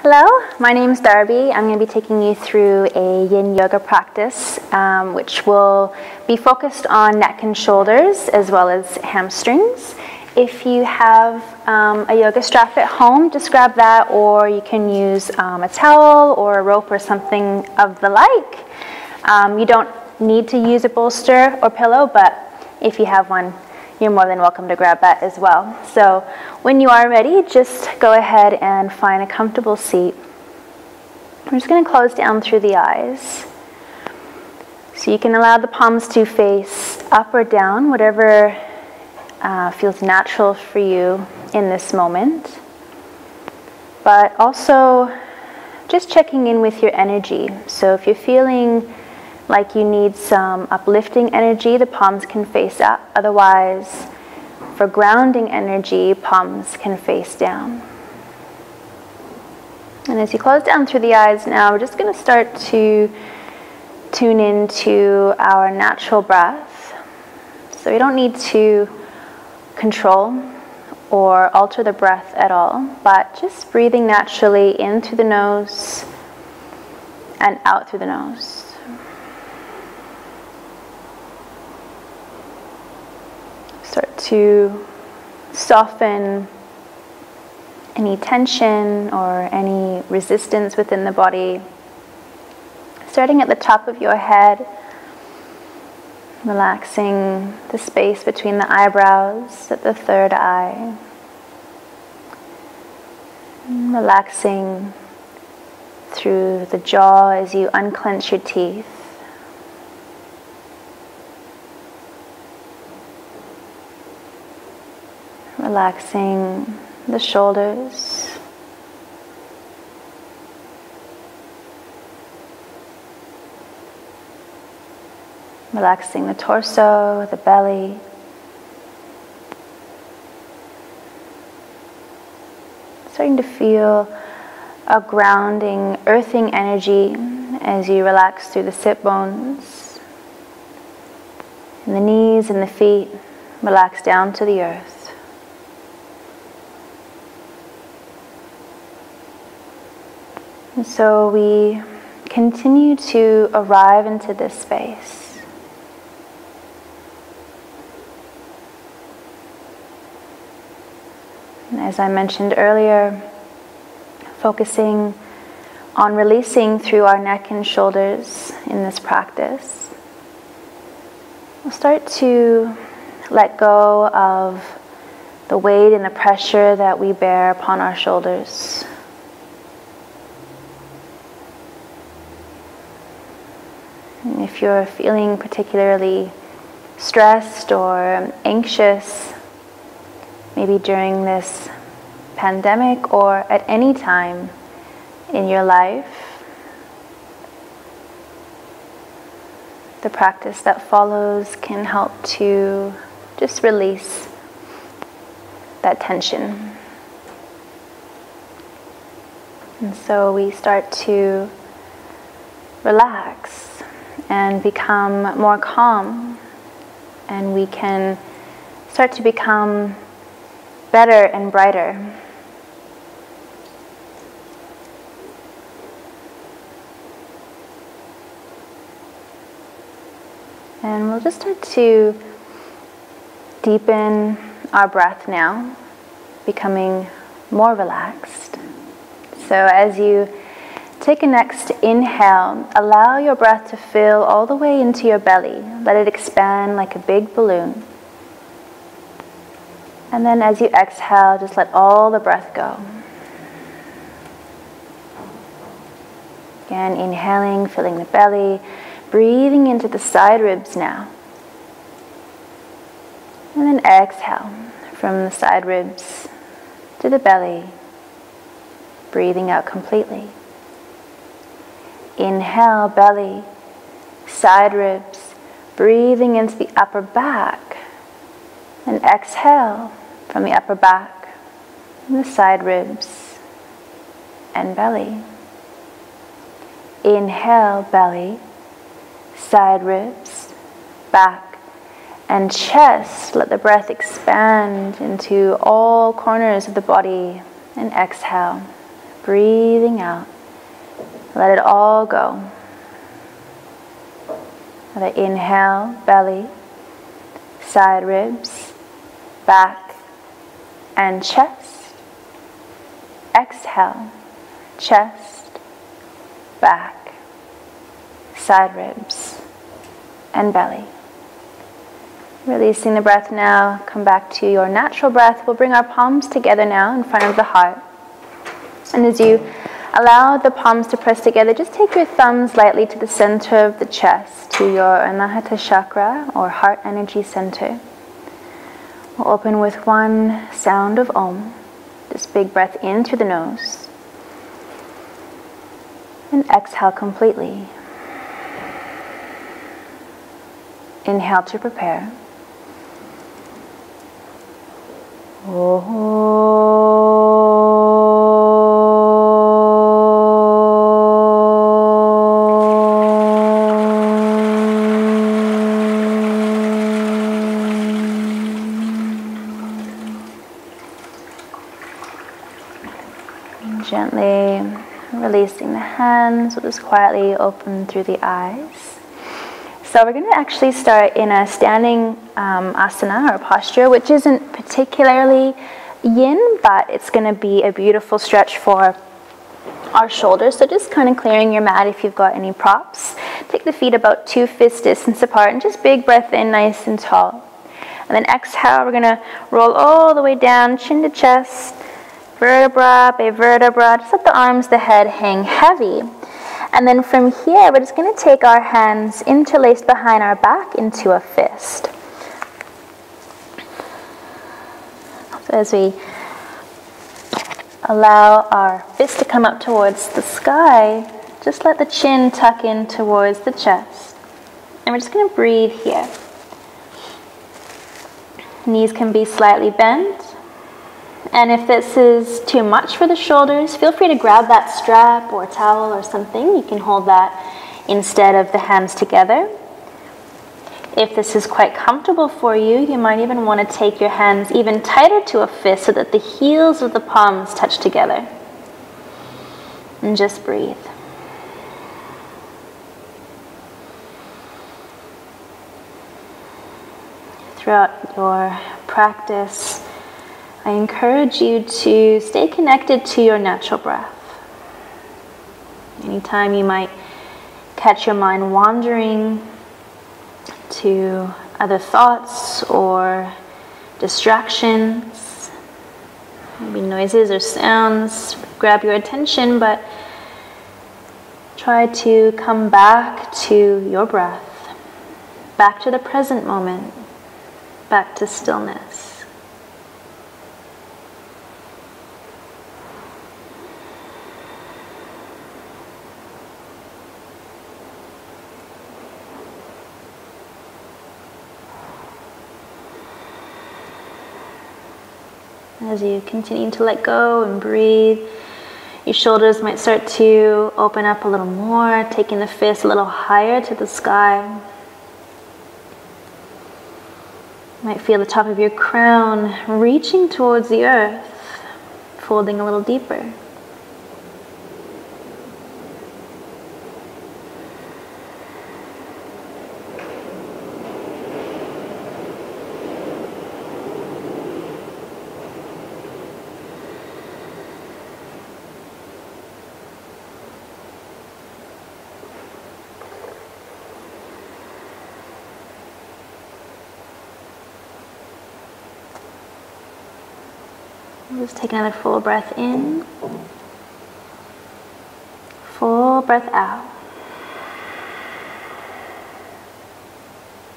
Hello, my name is Darby. I'm going to be taking you through a yin yoga practice which will be focused on neck and shoulders as well as hamstrings. If you have a yoga strap at home, just grab that, or you can use a towel or a rope or something of the like. You don't need to use a bolster or pillow, but if you have one, you're more than welcome to grab that as well. So when you are ready, just go ahead and find a comfortable seat. I'm just going to close down through the eyes. So you can allow the palms to face up or down, whatever feels natural for you in this moment. But also just checking in with your energy. So if you're feeling like you need some uplifting energy, the palms can face up. Otherwise, for grounding energy, palms can face down. And as you close down through the eyes now, we're just going to start to tune into our natural breath. So we don't need to control or alter the breath at all, but just breathing naturally in through the nose and out through the nose. Start to soften any tension or any resistance within the body. Starting at the top of your head, relaxing the space between the eyebrows at the third eye. Relaxing through the jaw as you unclench your teeth. Relaxing the shoulders. Relaxing the torso, the belly. Starting to feel a grounding, earthing energy as you relax through the sit bones. And the knees and the feet relax down to the earth. And so we continue to arrive into this space. And as I mentioned earlier, focusing on releasing through our neck and shoulders in this practice, we'll start to let go of the weight and the pressure that we bear upon our shoulders. And if you're feeling particularly stressed or anxious, maybe during this pandemic or at any time in your life, the practice that follows can help to just release that tension. And so we start to relax and become more calm, and we can start to become better and brighter. And we'll just start to deepen our breath now, becoming more relaxed. So as you take a next inhale, allow your breath to fill all the way into your belly. Let it expand like a big balloon. And then as you exhale, just let all the breath go. Again, inhaling, filling the belly, breathing into the side ribs now. And then exhale from the side ribs to the belly, breathing out completely. Inhale, belly, side ribs, breathing into the upper back. And exhale from the upper back, and the side ribs, and belly. Inhale, belly, side ribs, back, and chest. Let the breath expand into all corners of the body. And exhale, breathing out. Let it all go. Another inhale, belly, side ribs, back, and chest. Exhale, chest, back, side ribs, and belly. Releasing the breath now, come back to your natural breath. We'll bring our palms together now in front of the heart. And as you allow the palms to press together, just take your thumbs lightly to the center of the chest, to your Anahata chakra or heart energy center. We'll open with one sound of Om. This big breath in through the nose. And exhale completely. Inhale to prepare. Gently releasing the hands. We'll just quietly open through the eyes. So we're going to actually start in a standing asana or posture, which isn't particularly yin, but it's going to be a beautiful stretch for our shoulders. So just kind of clearing your mat if you've got any props. Take the feet about 2 fist distance apart and just big breath in, nice and tall. And then exhale, we're going to roll all the way down, chin to chest, vertebra by vertebra. Just let the arms, the head hang heavy. And then from here, we're just going to take our hands interlaced behind our back into a fist. So as we allow our fist to come up towards the sky, just let the chin tuck in towards the chest. And we're just going to breathe here. Knees can be slightly bent. And if this is too much for the shoulders, feel free to grab that strap or towel or something. You can hold that instead of the hands together. If this is quite comfortable for you, you might even want to take your hands even tighter to a fist so that the heels of the palms touch together. And just breathe. Throughout your practice, I encourage you to stay connected to your natural breath. Anytime you might catch your mind wandering to other thoughts or distractions, maybe noises or sounds grab your attention, but try to come back to your breath, back to the present moment, back to stillness. As you continue to let go and breathe, your shoulders might start to open up a little more, taking the fist a little higher to the sky. You might feel the top of your crown reaching towards the earth, folding a little deeper. Just take another full breath in, full breath out.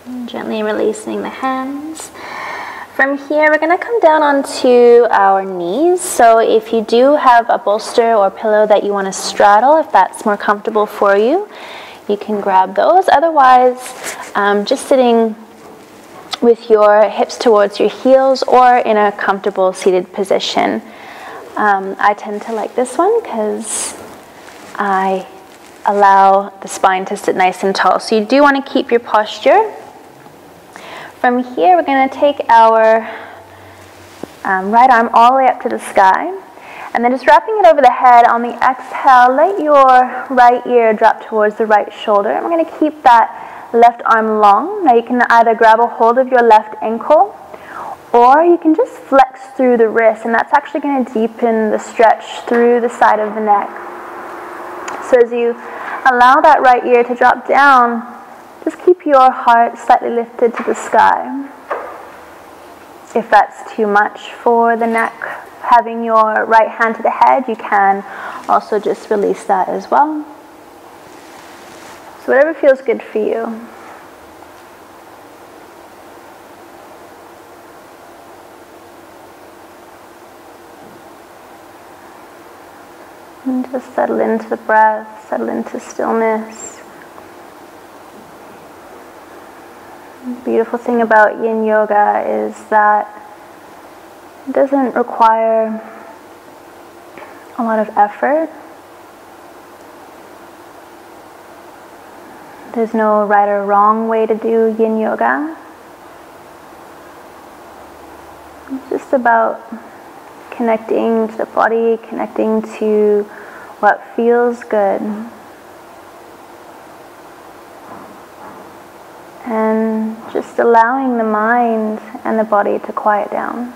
And gently releasing the hands. From here, we're going to come down onto our knees. So if you do have a bolster or pillow that you want to straddle, if that's more comfortable for you, you can grab those. Otherwise, just sitting with your hips towards your heels or in a comfortable seated position. I tend to like this one because I allow the spine to sit nice and tall. So you do want to keep your posture. From here, we're going to take our right arm all the way up to the sky. And then just wrapping it over the head. On the exhale, let your right ear drop towards the right shoulder. And we're going to keep that left arm long. Now you can either grab a hold of your left ankle, or you can just flex through the wrist, and that's actually going to deepen the stretch through the side of the neck. So as you allow that right ear to drop down, just keep your heart slightly lifted to the sky. If that's too much for the neck, having your right hand to the head, you can also just release that as well. So whatever feels good for you. And just settle into the breath, settle into stillness. The beautiful thing about yin yoga is that it doesn't require a lot of effort. There's no right or wrong way to do yin yoga. It's just about connecting to the body, connecting to what feels good, and just allowing the mind and the body to quiet down.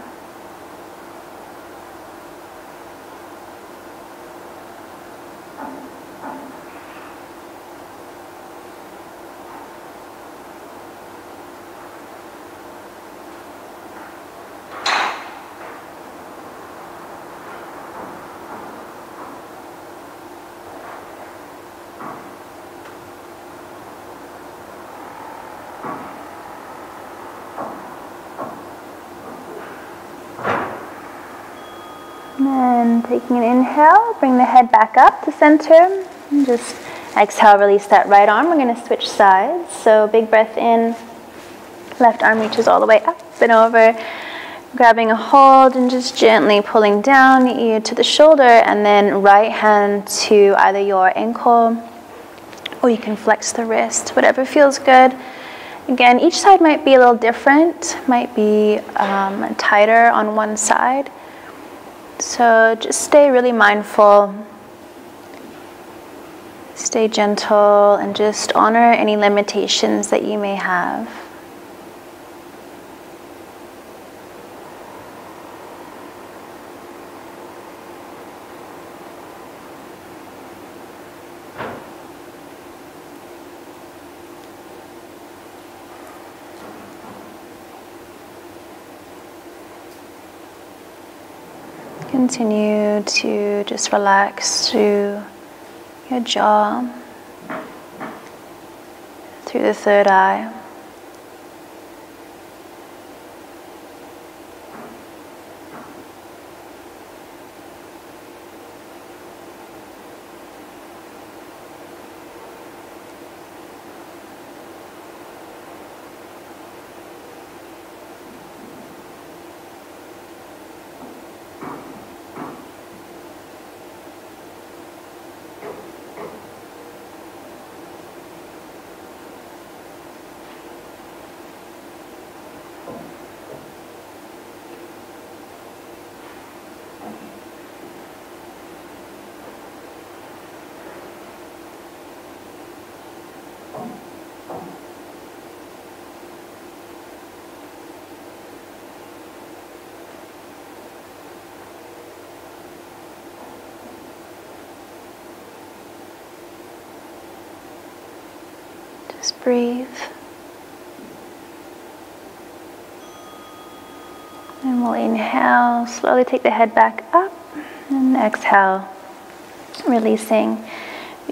And taking an inhale, bring the head back up to center. And just exhale, release that right arm. We're going to switch sides. So big breath in, left arm reaches all the way up and over, grabbing a hold and just gently pulling down the ear to the shoulder, and then right hand to either your ankle, or you can flex the wrist, whatever feels good. Again, each side might be a little different, might be tighter on one side. So just stay really mindful, stay gentle, and just honor any limitations that you may have. Continue to just relax through your jaw, through the third eye. Just breathe. And we'll inhale, slowly take the head back up, and exhale, releasing.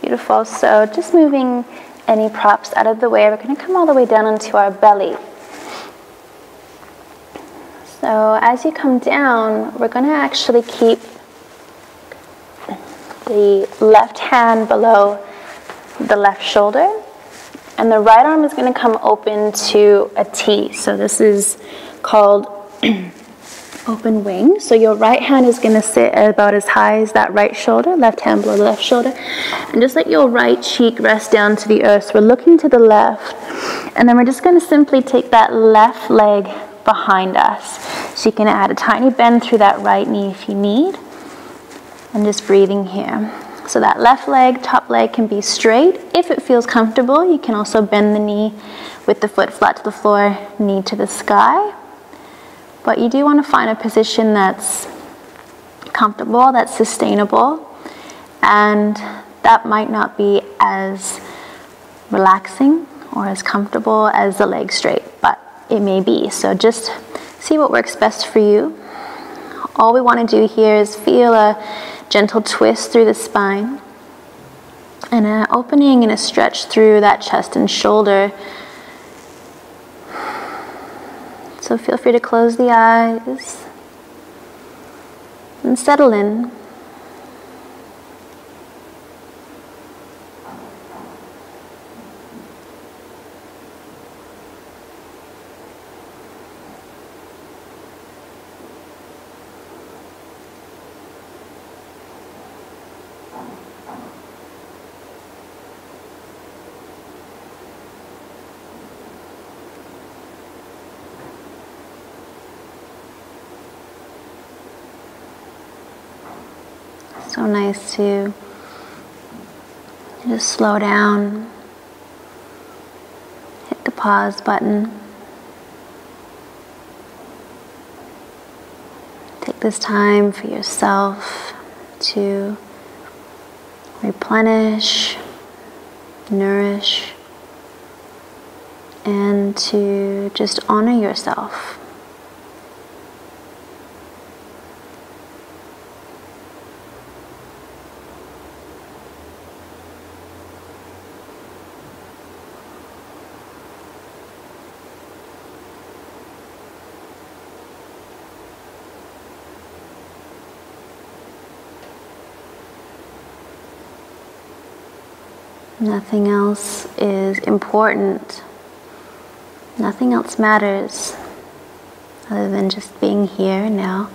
Beautiful. So just moving any props out of the way. We're going to come all the way down onto our belly. So as you come down, we're going to actually keep the left hand below the left shoulder, and the right arm is going to come open to a T. So this is called open wing. So your right hand is going to sit about as high as that right shoulder, left hand below the left shoulder, and just let your right cheek rest down to the earth. So we're looking to the left, and then we're just going to simply take that left leg behind us. So you can add a tiny bend through that right knee if you need. And just breathing here. So that left leg, top leg can be straight. If it feels comfortable, you can also bend the knee with the foot flat to the floor, knee to the sky. But you do want to find a position that's comfortable, that's sustainable, and that might not be as relaxing or as comfortable as the leg straight, but it may be. So just see what works best for you. All we want to do here is feel a gentle twist through the spine and an opening and a stretch through that chest and shoulder. So feel free to close the eyes and settle in. So nice to just slow down, hit the pause button. Take this time for yourself to replenish, nourish, and to just honor yourself. Nothing else is important. Nothing else matters other than just being here now.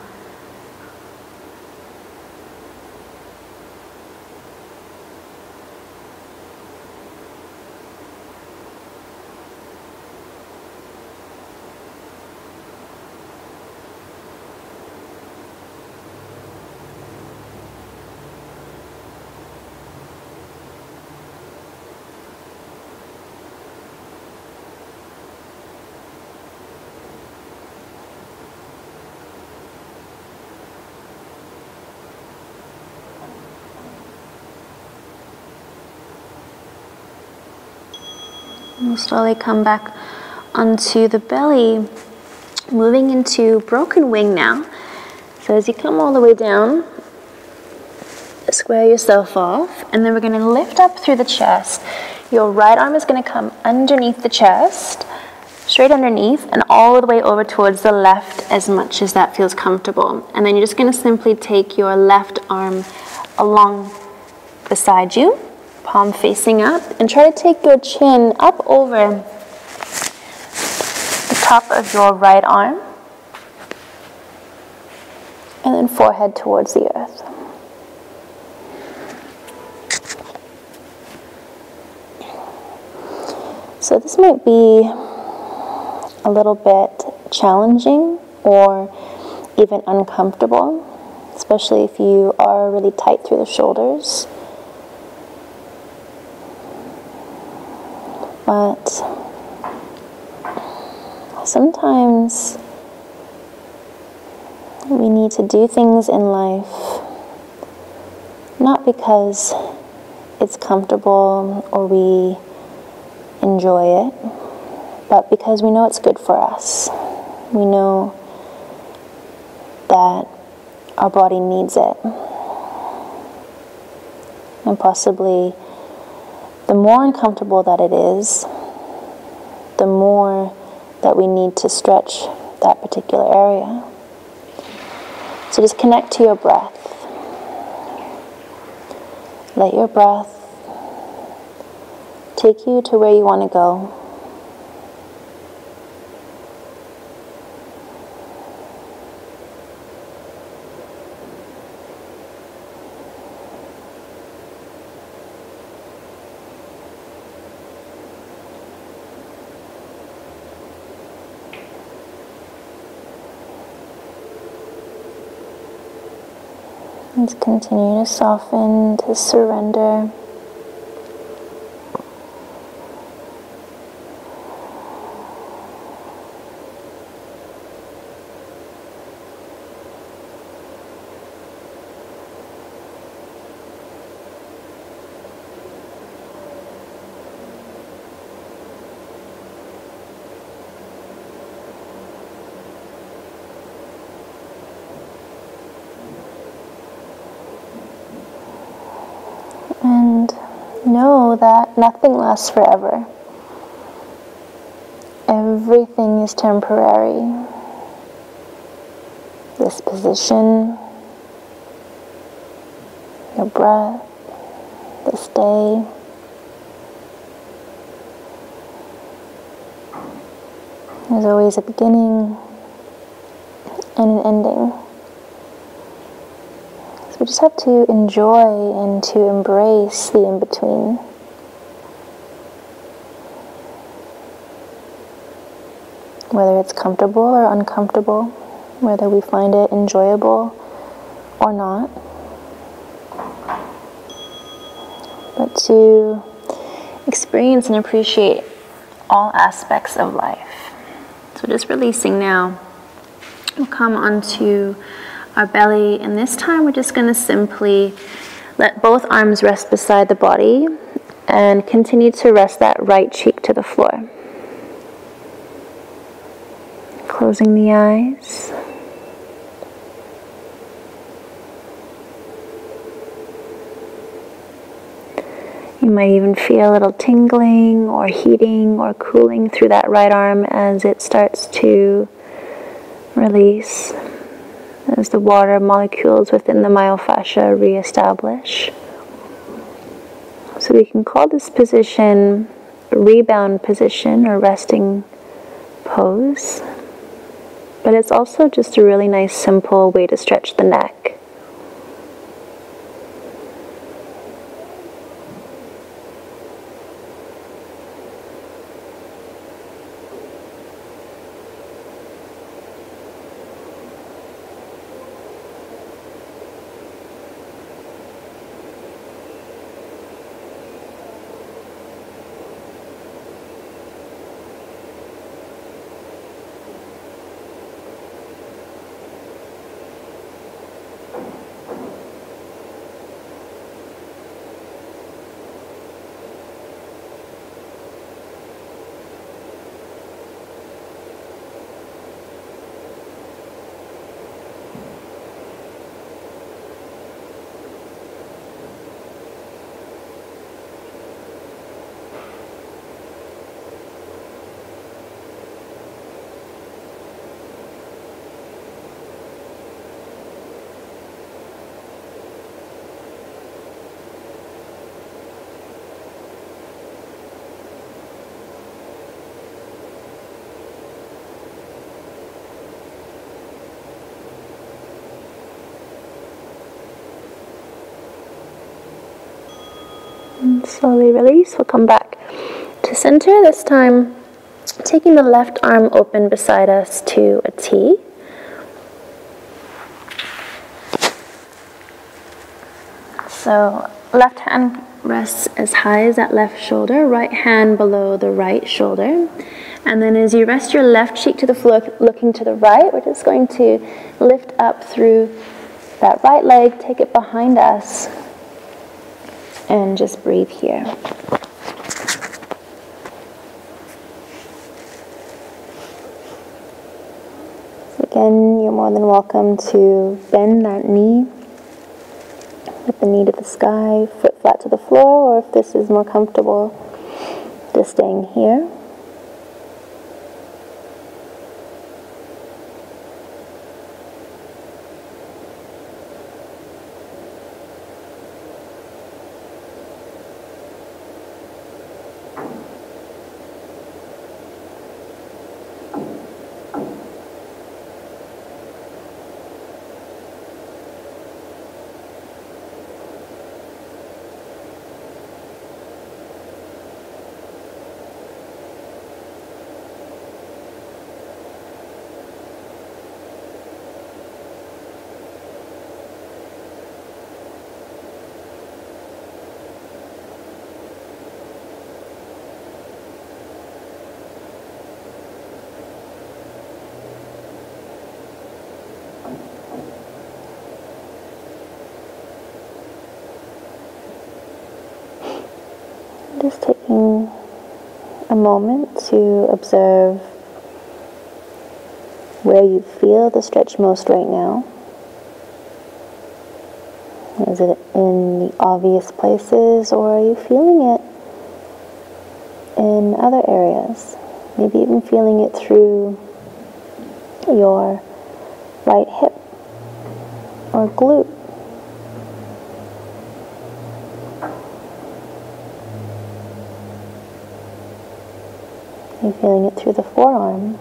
We'll slowly come back onto the belly, moving into broken wing now. So as you come all the way down, square yourself off, and then we're going to lift up through the chest. Your right arm is going to come underneath the chest, straight underneath, and all the way over towards the left as much as that feels comfortable. And then you're just going to simply take your left arm along beside you, palm facing up, and try to take your chin up over the top of your right arm, and then forehead towards the earth. So this might be a little bit challenging or even uncomfortable, especially if you are really tight through the shoulders. But sometimes we need to do things in life not because it's comfortable or we enjoy it, but because we know it's good for us. We know that our body needs it. And possibly the more uncomfortable that it is, the more that we need to stretch that particular area. So just connect to your breath. Let your breath take you to where you want to go. And continue to soften, to surrender. And know that nothing lasts forever. Everything is temporary. This position, your breath, this day. There's always a beginning and an ending. So we just have to enjoy and to embrace the in-between. Whether it's comfortable or uncomfortable, whether we find it enjoyable or not. But to experience and appreciate all aspects of life. So just releasing now. We'll come onto our belly, and this time we're just going to simply let both arms rest beside the body and continue to rest that right cheek to the floor. Closing the eyes. You might even feel a little tingling or heating or cooling through that right arm as it starts to release, as the water molecules within the myofascia reestablish. So we can call this position a rebound position or resting pose, but it's also just a really nice simple way to stretch the neck. And slowly release. We'll come back to center, this time taking the left arm open beside us to a T. So left hand rests as high as that left shoulder, right hand below the right shoulder. And then as you rest your left cheek to the floor, looking to the right, we're just going to lift up through that right leg, take it behind us, and just breathe here. So again, you're more than welcome to bend that knee with the knee to the sky, foot flat to the floor, or if this is more comfortable, just staying here. Just taking a moment to observe where you feel the stretch most right now. Is it in the obvious places, or are you feeling it in other areas? Maybe even feeling it through your right hip or glute. Are you feeling it through the forearm?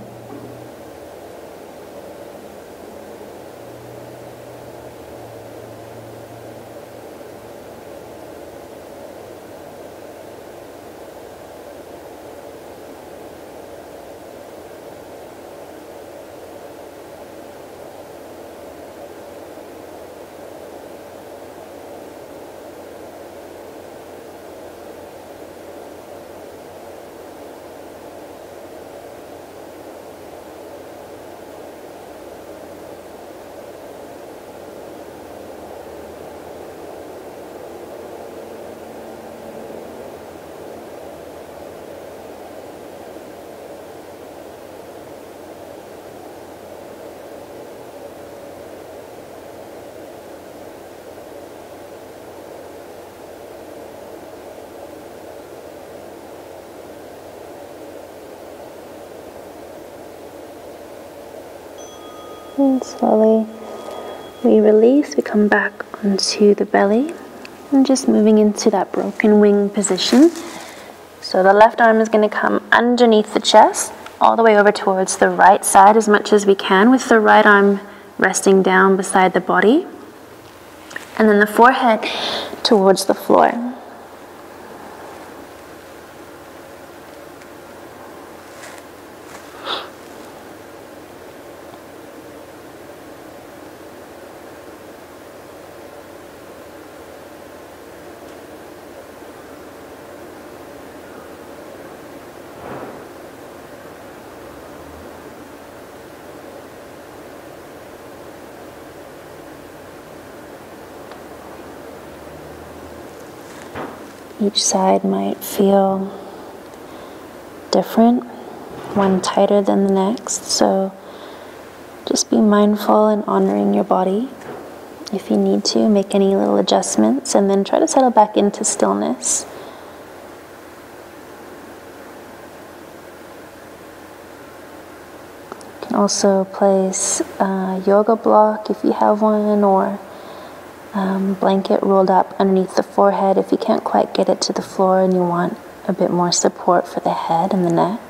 And slowly we release, we come back onto the belly and just moving into that broken wing position. So the left arm is going to come underneath the chest, all the way over towards the right side as much as we can, with the right arm resting down beside the body. And then the forehead towards the floor. Each side might feel different, one tighter than the next, so just be mindful and honoring your body. If you need to, make any little adjustments and then try to settle back into stillness. You can also place a yoga block if you have one, or blanket rolled up underneath the forehead if you can't quite get it to the floor and you want a bit more support for the head and the neck.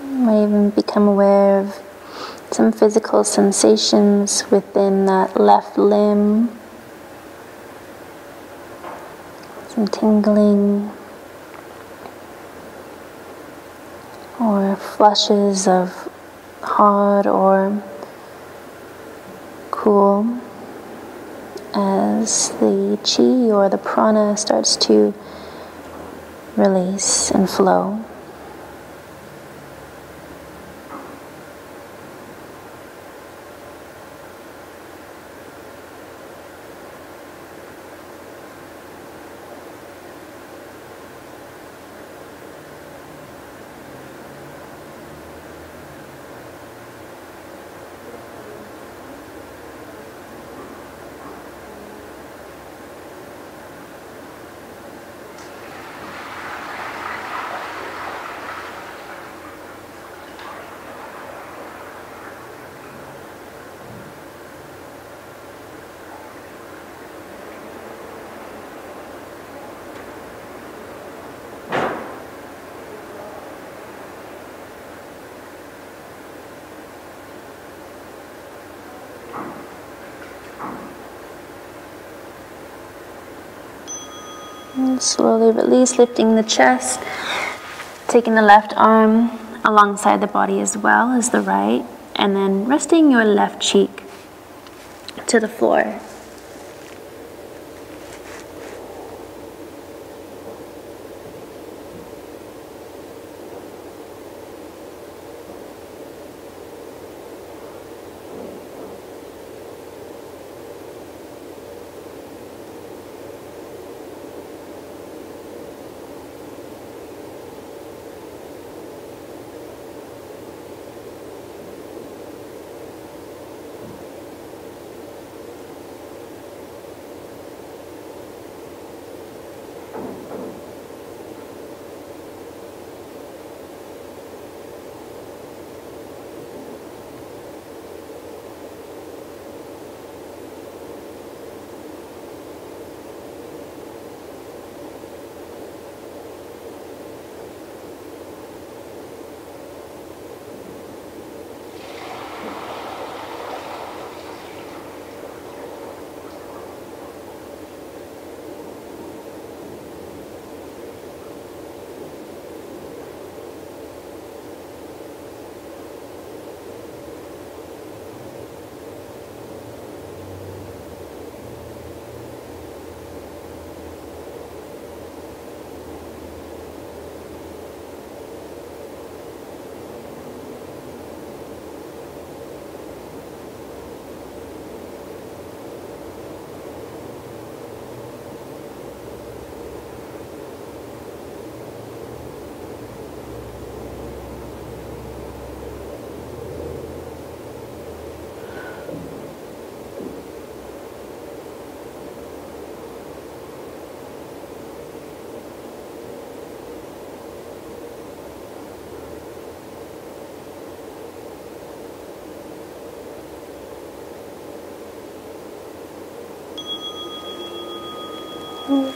You might even become aware of some physical sensations within that left limb. Some tingling or flushes of hot or cool as the chi or the prana starts to release and flow. And slowly release, lifting the chest Taking the left arm alongside the body as well as the right, and then resting your left cheek to the floor.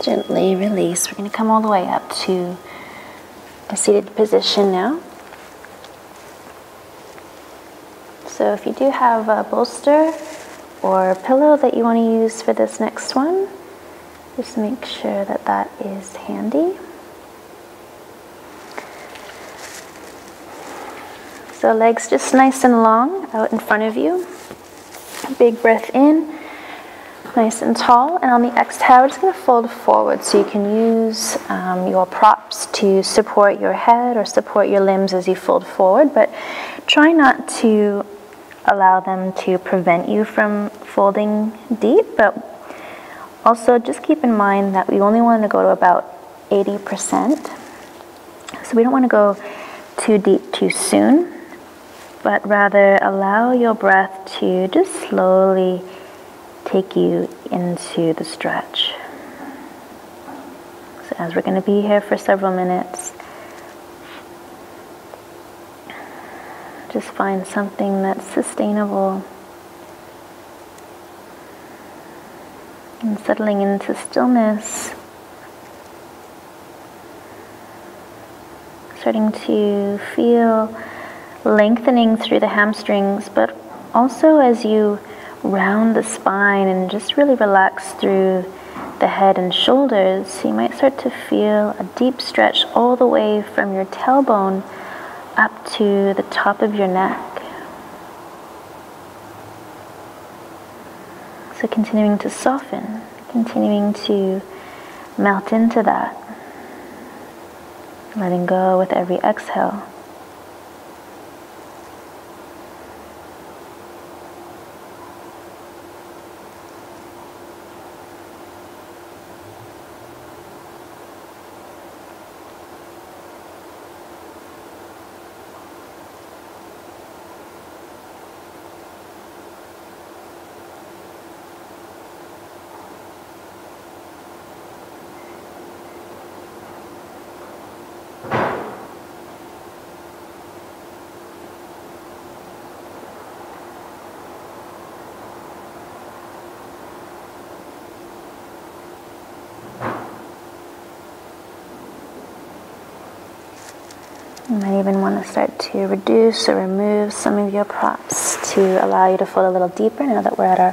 Gently release. We're going to come all the way up to a seated position now. So if you do have a bolster or a pillow that you want to use for this next one, just make sure that that is handy. So legs just nice and long out in front of you. Big breath in. Nice and tall, and on the exhale, we're just going to fold forward so you can use your props to support your head or support your limbs as you fold forward, but try not to allow them to prevent you from folding deep, but also just keep in mind that we only want to go to about 80%, so we don't want to go too deep too soon, but rather allow your breath to just slowly take you into the stretch. So as we're going to be here for several minutes, just find something that's sustainable and settling into stillness, starting to feel lengthening through the hamstrings, but also as you round the spine and just really relax through the head and shoulders, you might start to feel a deep stretch all the way from your tailbone up to the top of your neck. So continuing to soften, continuing to melt into that, letting go with every exhale. You might even want to start to reduce or remove some of your props to allow you to fold a little deeper now that we're at our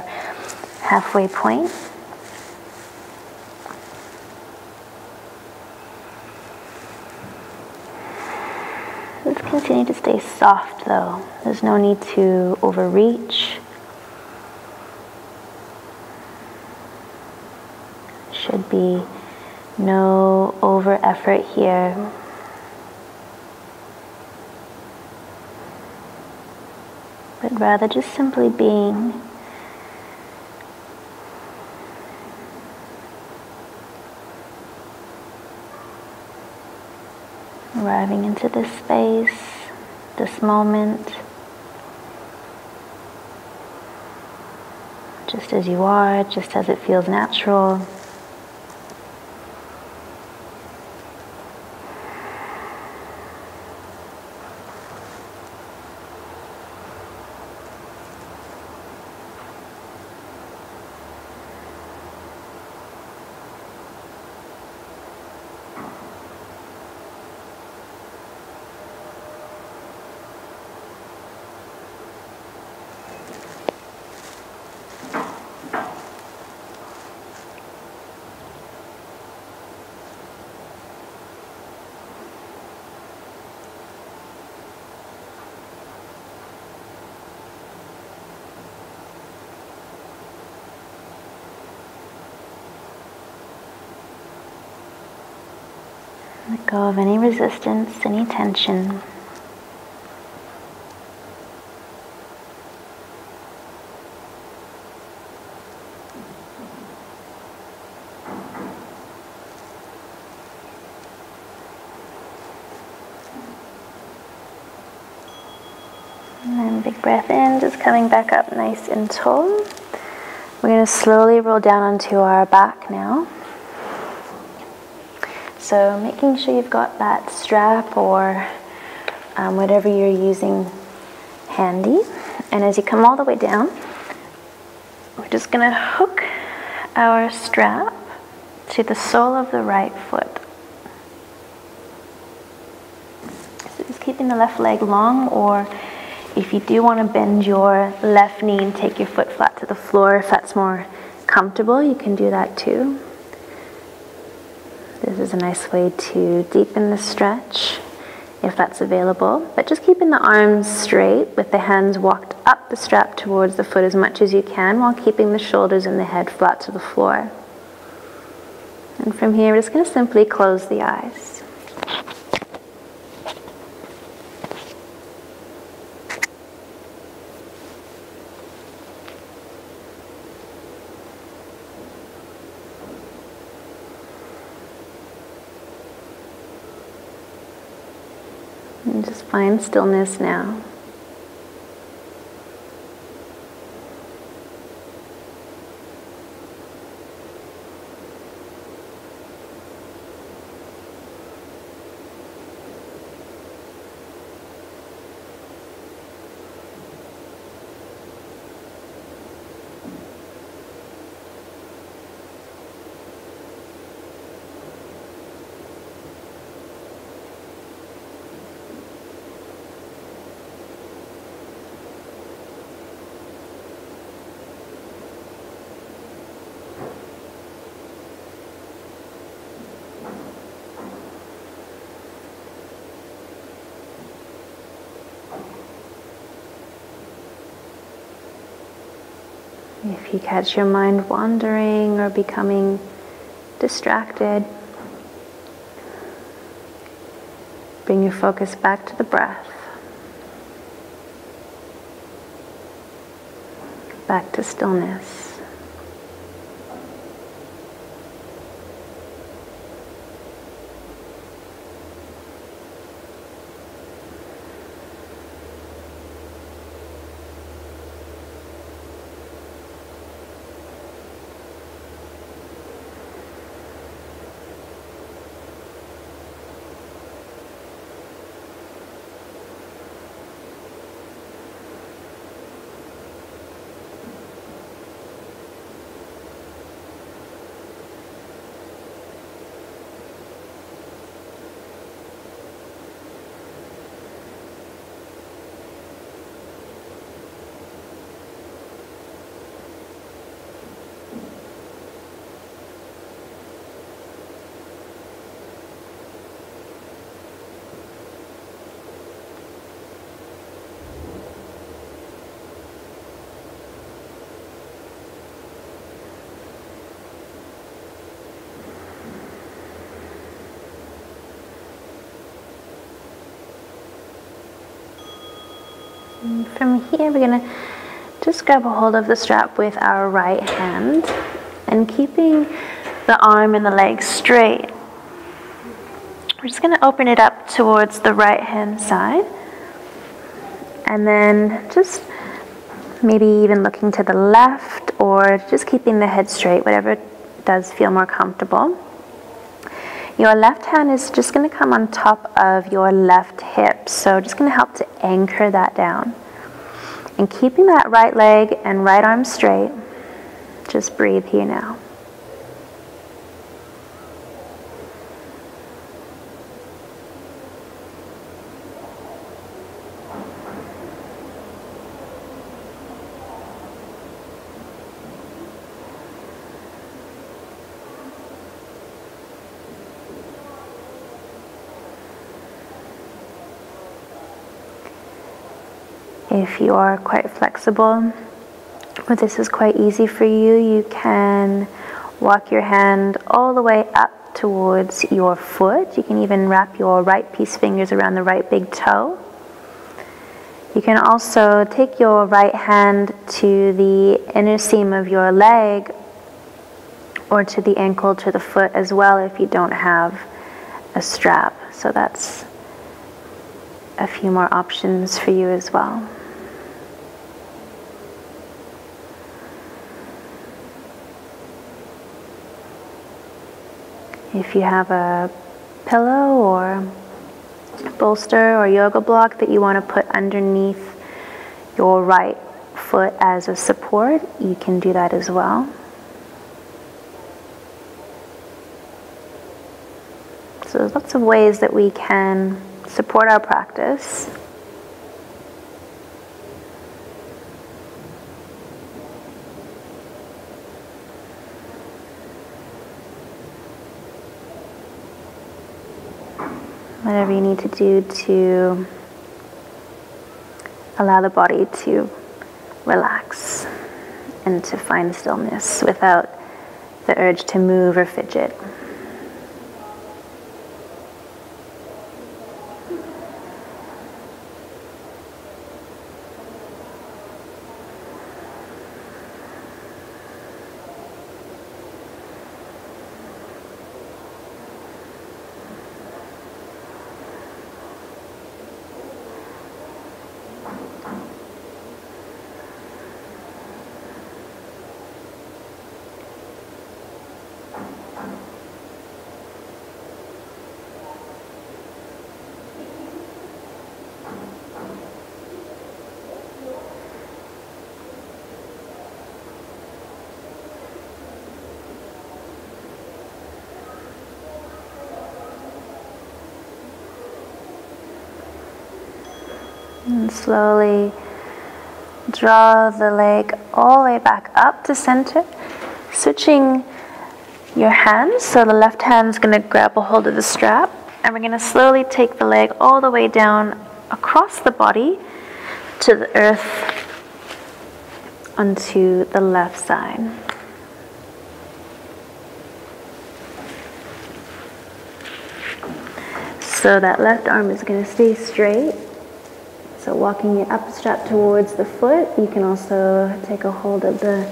halfway point. Continue to stay soft though. There's no need to overreach. Should be no over effort here. But rather just simply being. Arriving into this space, this moment, just as you are, just as it feels natural. Let go of any resistance, any tension. And then big breath in, just coming back up nice and tall. We're going to slowly roll down onto our back now. So making sure you've got that strap or whatever you're using handy. And as you come all the way down, we're just going to hook our strap to the sole of the right foot. So just keeping the left leg long, or if you do want to bend your left knee and take your foot flat to the floor, if that's more comfortable, you can do that too. This is a nice way to deepen the stretch, if that's available. But just keeping the arms straight with the hands walked up the strap towards the foot as much as you can, while keeping the shoulders and the head flat to the floor. And from here, we're just going to simply close the eyes. And just find stillness now. If you catch your mind wandering or becoming distracted, bring your focus back to the breath, back to stillness. And from here, we're going to just grab a hold of the strap with our right hand and keeping the arm and the leg straight. We're just going to open it up towards the right hand side, and then just maybe even looking to the left, or just keeping the head straight, whatever does feel more comfortable. Your left hand is just going to come on top of your left hip, so just going to help to anchor that down. And keeping that right leg and right arm straight, just breathe here now. If you are quite flexible, or this is quite easy for you, you can walk your hand all the way up towards your foot. You can even wrap your right peace fingers around the right big toe. You can also take your right hand to the inner seam of your leg, or to the ankle, to the foot as well, if you don't have a strap. So that's a few more options for you as well. If you have a pillow or bolster or yoga block that you want to put underneath your right foot as a support, you can do that as well. So there's lots of ways that we can support our practice. Whatever you need to do to allow the body to relax and to find stillness without the urge to move or fidget. And slowly draw the leg all the way back up to center, switching your hands. So the left hand is going to grab a hold of the strap, and we're going to slowly take the leg all the way down across the body to the earth onto the left side. So that left arm is going to stay straight. So walking it up, strap towards the foot. You can also take a hold of the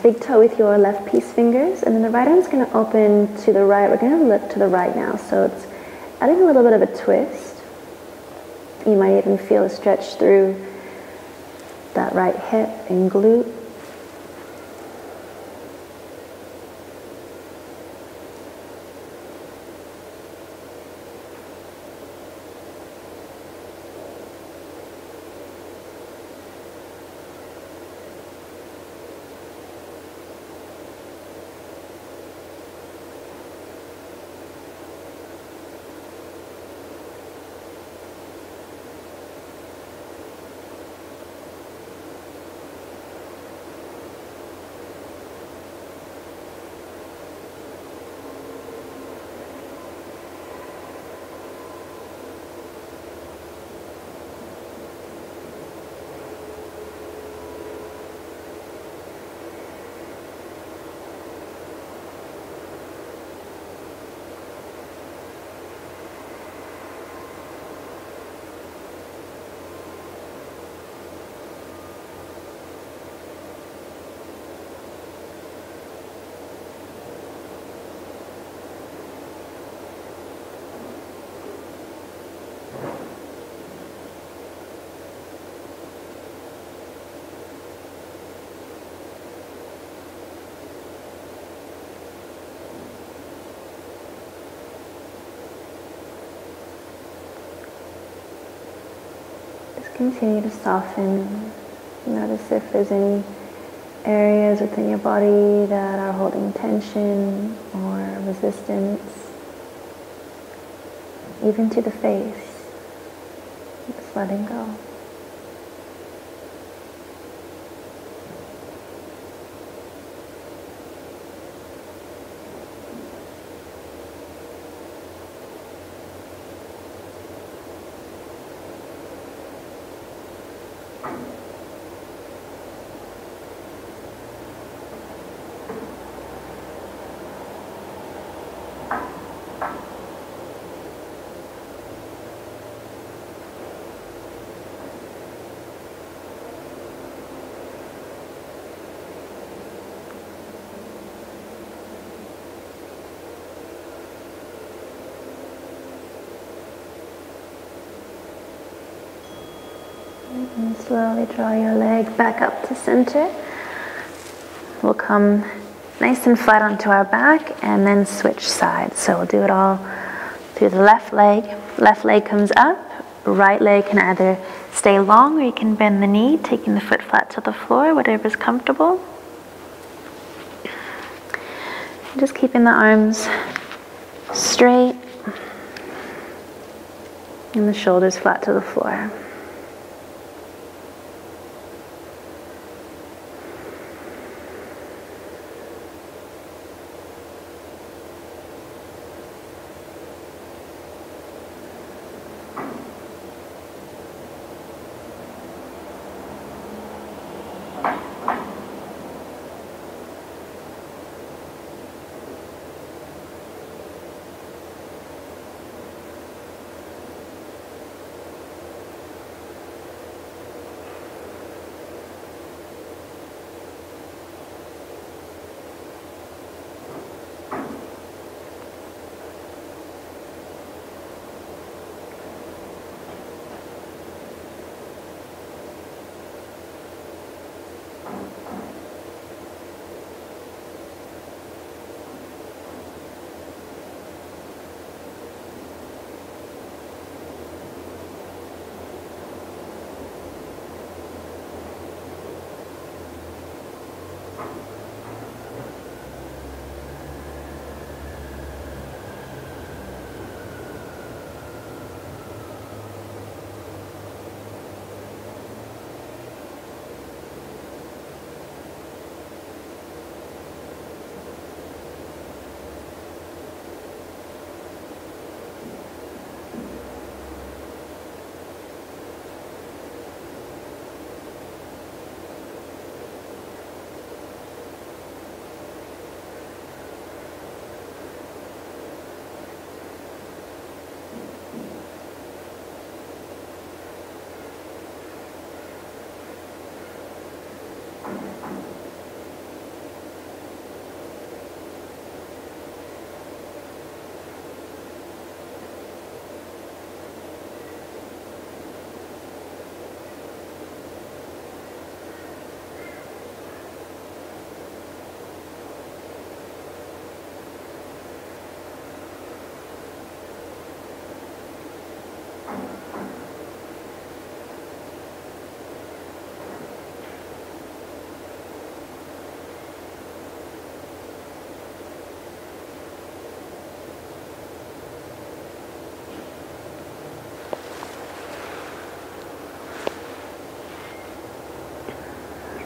big toe with your left peace fingers. And then the right arm's going to open to the right. We're going to look to the right now. So it's adding a little bit of a twist. You might even feel a stretch through that right hip and glute. continue to soften. Notice if there's any areas within your body that are holding tension or resistance, even to the face. Just letting go. And slowly draw your leg back up to center. We'll come nice and flat onto our back and then switch sides. So we'll do it all through the left leg. Left leg comes up, right leg can either stay long or you can bend the knee, taking the foot flat to the floor, whatever's comfortable. Just keeping the arms straight and the shoulders flat to the floor.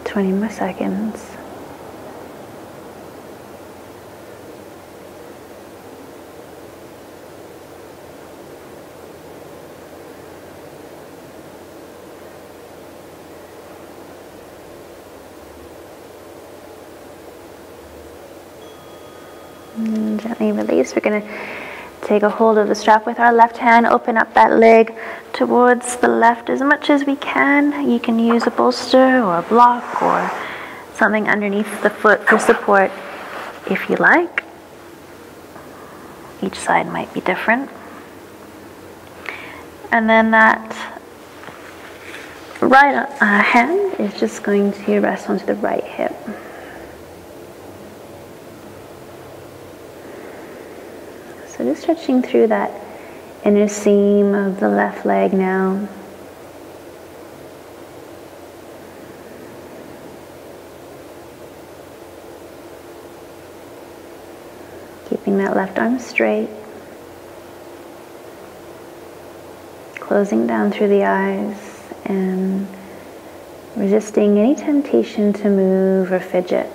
Twenty more seconds. And gently release. We're going to take a hold of the strap with our left hand, open up that leg towards the left as much as we can. You can use a bolster or a block or something underneath the foot for support if you like. Each side might be different. And then that right hand is just going to rest onto the right hip. So just stretching through that inner seam of the left leg now. keeping that left arm straight, closing down through the eyes and resisting any temptation to move or fidget.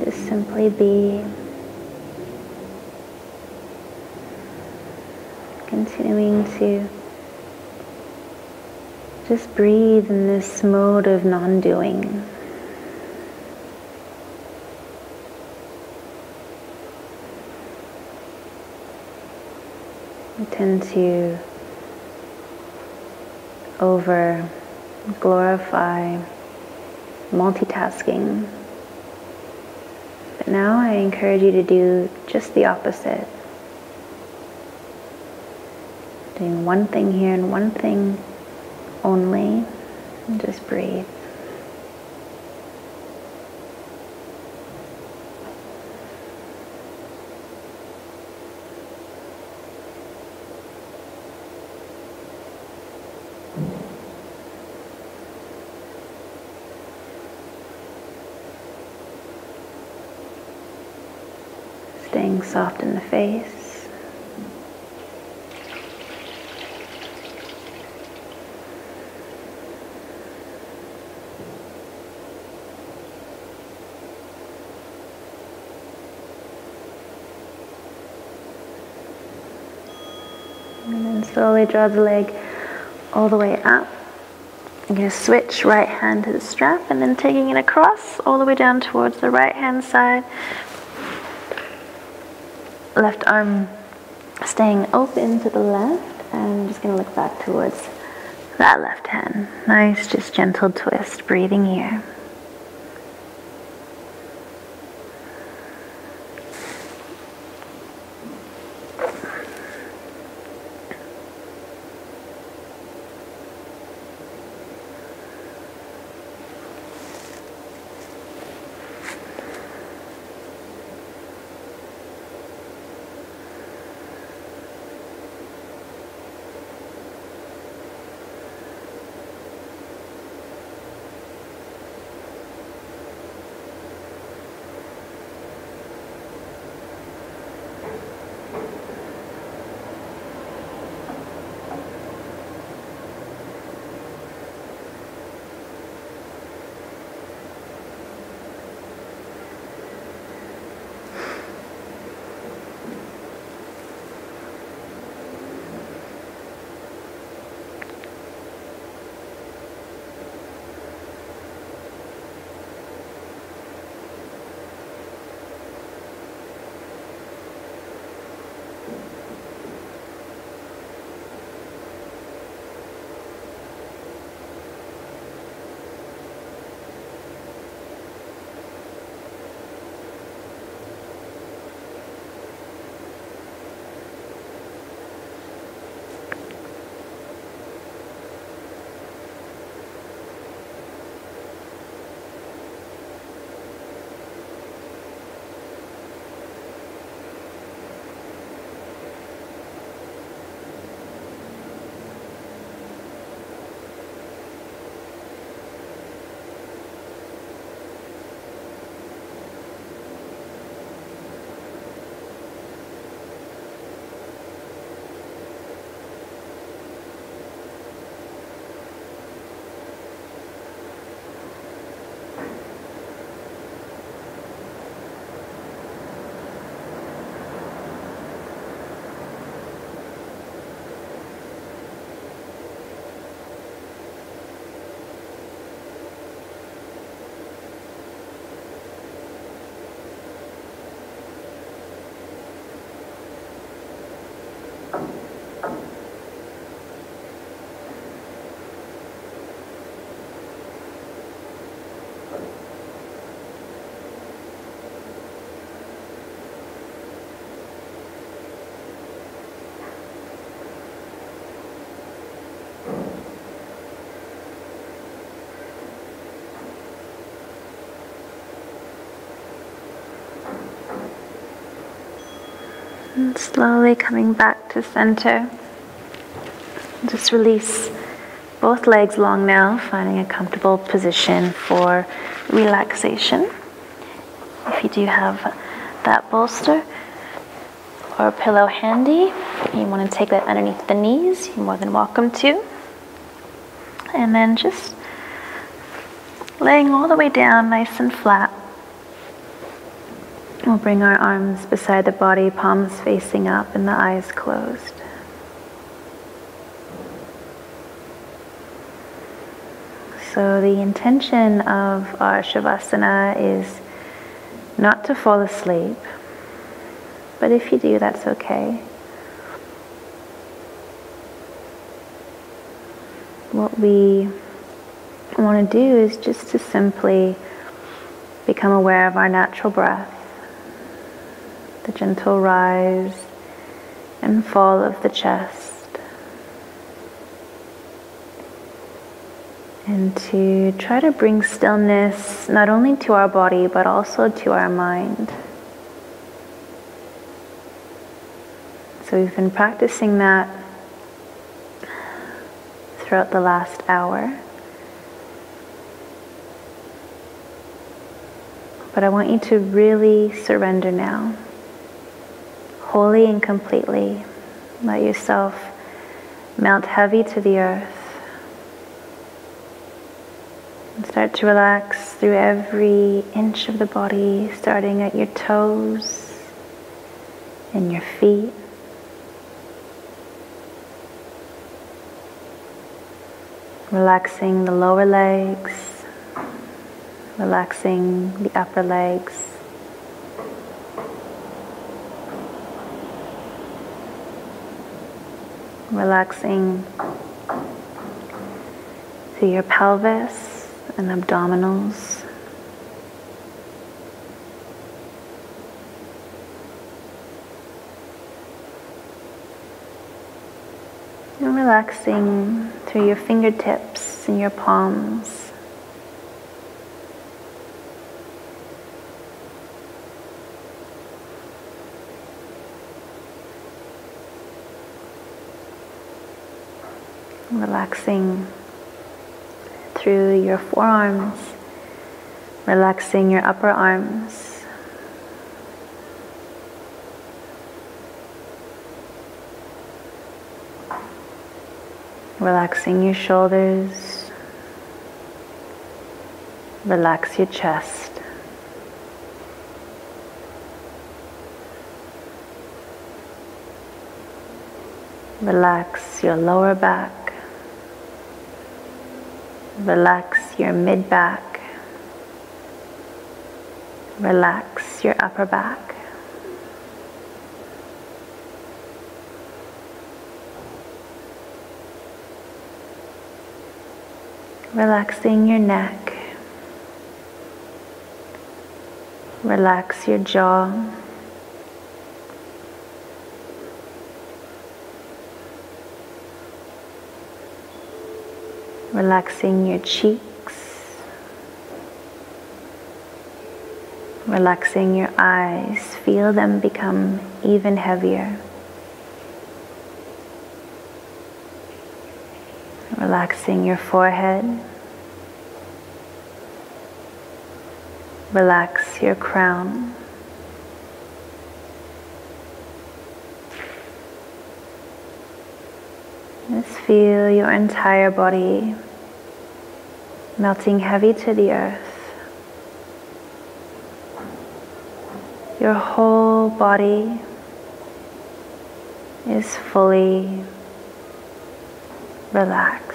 Just simply be. Continuing to just breathe in this mode of non-doing. We tend to over glorify multitasking. But now I encourage you to do just the opposite. Doing one thing here and one thing only, and just breathe. Staying soft in the face. And then slowly draw the leg all the way up. I'm going to switch right hand to the strap and then taking it across all the way down towards the right hand side. Left arm staying open to the left, and I'm just going to look back towards that left hand. Nice, just gentle twist, breathing here. And slowly coming back to center. Just release both legs long now, finding a comfortable position for relaxation. If you do have that bolster or a pillow handy, you want to take that underneath the knees, you're more than welcome to. And then just laying all the way down nice and flat. We'll bring our arms beside the body, palms facing up and the eyes closed. So the intention of our Shavasana is not to fall asleep, but if you do, that's okay. What we want to do is just to simply become aware of our natural breath, the gentle rise and fall of the chest, and to try to bring stillness not only to our body but also to our mind. So we've been practicing that throughout the last hour. But I want you to really surrender now, wholly and completely. Let yourself melt heavy to the earth. And start to relax through every inch of the body, starting at your toes and your feet. Relaxing the lower legs, relaxing the upper legs. Relaxing through your pelvis and abdominals. And relaxing through your fingertips and your palms. Relaxing through your forearms, relaxing your upper arms. Relaxing your shoulders, relax your chest. Relax your lower back, relax your mid-back, relax your upper back. Relaxing your neck, relax your jaw, relaxing your cheeks, relaxing your eyes, feel them become even heavier. Relaxing your forehead, relax your crown. Just feel your entire body melting heavy to the earth. Your whole body is fully relaxed.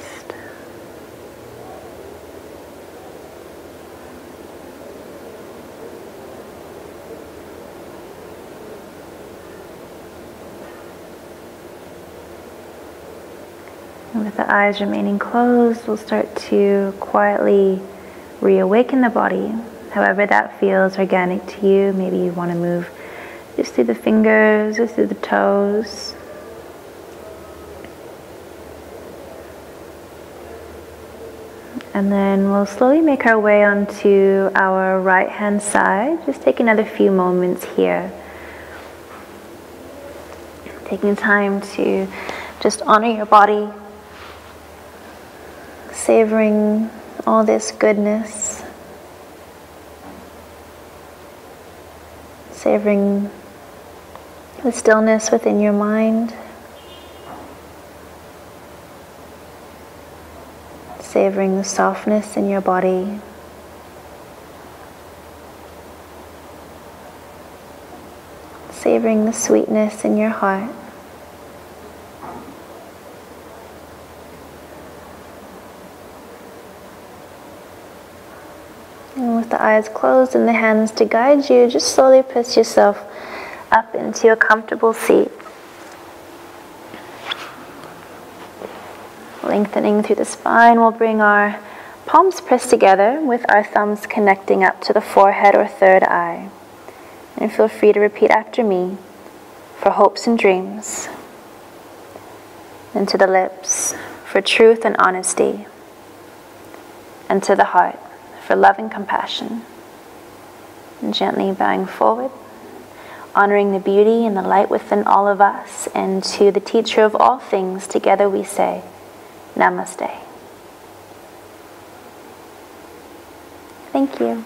And with the eyes remaining closed, we'll start to quietly reawaken the body, however that feels organic to you. Maybe you want to move just through the fingers or through the toes. And then we'll slowly make our way onto our right hand side. Just take another few moments here Taking time to just honor your body, savoring all this goodness, savoring the stillness within your mind, savoring the softness in your body. Savoring the sweetness in your heart. And with the eyes closed and the hands to guide you, just slowly push yourself up into a comfortable seat. Lengthening through the spine, we'll bring our palms pressed together with our thumbs connecting up to the forehead or third eye. And feel free to repeat after me for hopes and dreams. And to the lips for truth and honesty. And to the heart for love and compassion. And gently bowing forward, honoring the beauty and the light within all of us. And to the teacher of all things, together we say, Namaste. Thank you.